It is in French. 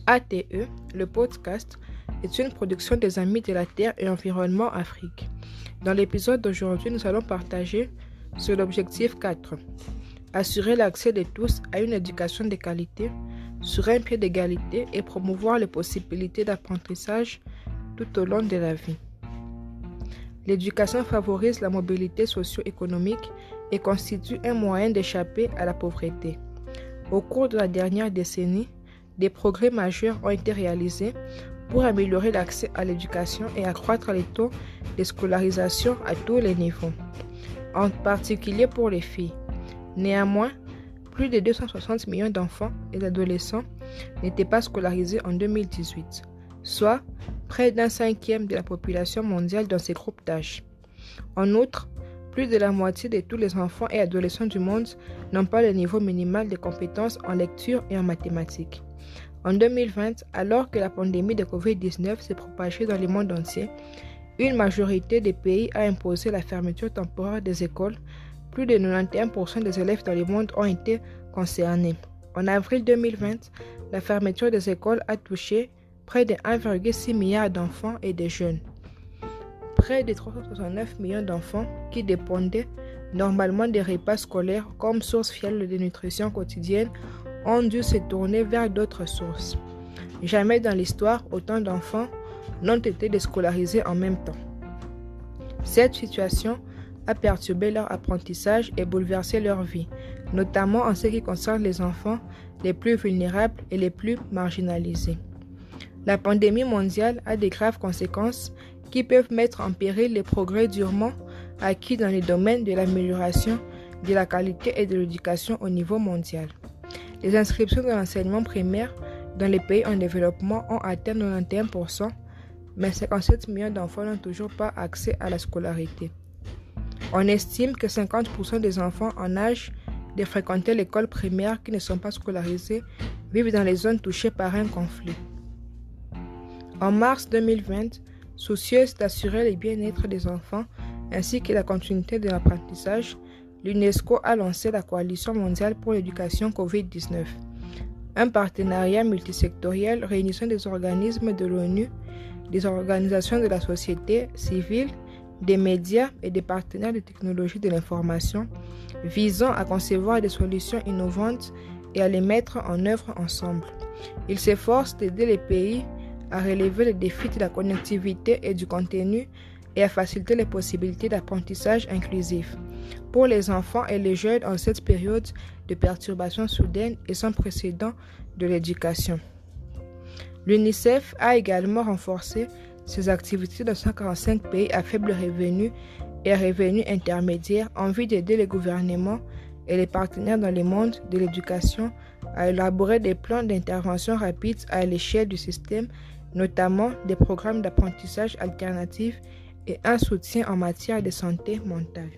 ATE, le podcast, est une production des Amis de la Terre et Environnement Afrique. Dans l'épisode d'aujourd'hui, nous allons partager sur l'objectif 4. Assurer l'accès de tous à une éducation de qualité sur un pied d'égalité et promouvoir les possibilités d'apprentissage tout au long de la vie. L'éducation favorise la mobilité socio-économique et constitue un moyen d'échapper à la pauvreté. Au cours de la dernière décennie, des progrès majeurs ont été réalisés pour améliorer l'accès à l'éducation et accroître les taux de scolarisation à tous les niveaux, en particulier pour les filles. Néanmoins, plus de 260 millions d'enfants et d'adolescents n'étaient pas scolarisés en 2018, soit près d'un cinquième de la population mondiale dans ces groupes d'âge. En outre, plus de la moitié de tous les enfants et adolescents du monde n'ont pas le niveau minimal de compétences en lecture et en mathématiques. En 2020, alors que la pandémie de COVID-19 s'est propagée dans le monde entier, une majorité des pays a imposé la fermeture temporaire des écoles. Plus de 91% des élèves dans le monde ont été concernés. En avril 2020, la fermeture des écoles a touché près de 1,6 milliard d'enfants et de jeunes. Près de 369 millions d'enfants qui dépendaient normalement des repas scolaires comme source fiable de nutrition quotidienne ont dû se tourner vers d'autres sources. Jamais dans l'histoire, autant d'enfants n'ont été déscolarisés en même temps. Cette situation a perturbé leur apprentissage et bouleversé leur vie, notamment en ce qui concerne les enfants les plus vulnérables et les plus marginalisés. La pandémie mondiale a de graves conséquences qui peuvent mettre en péril les progrès durement acquis dans les domaines de l'amélioration de la qualité et de l'éducation au niveau mondial. Les inscriptions de l'enseignement primaire dans les pays en développement ont atteint 91%, mais 57 millions d'enfants n'ont toujours pas accès à la scolarité. On estime que 50% des enfants en âge de fréquenter l'école primaire qui ne sont pas scolarisés vivent dans les zones touchées par un conflit. En mars 2020, soucieuse d'assurer le bien-être des enfants ainsi que la continuité de l'apprentissage, l'UNESCO a lancé la Coalition mondiale pour l'éducation COVID-19, un partenariat multisectoriel réunissant des organismes de l'ONU, des organisations de la société civile, des médias et des partenaires de technologie de l'information, visant à concevoir des solutions innovantes et à les mettre en œuvre ensemble. Il s'efforce d'aider les pays à relever les défis de la connectivité et du contenu et à faciliter les possibilités d'apprentissage inclusif pour les enfants et les jeunes en cette période de perturbation soudaine et sans précédent de l'éducation. L'UNICEF a également renforcé ses activités dans 145 pays à faible revenu et à revenus intermédiaires en vue d'aider les gouvernements et les partenaires dans le monde de l'éducation à élaborer des plans d'intervention rapides à l'échelle du système, notamment des programmes d'apprentissage alternatifs et un soutien en matière de santé mentale.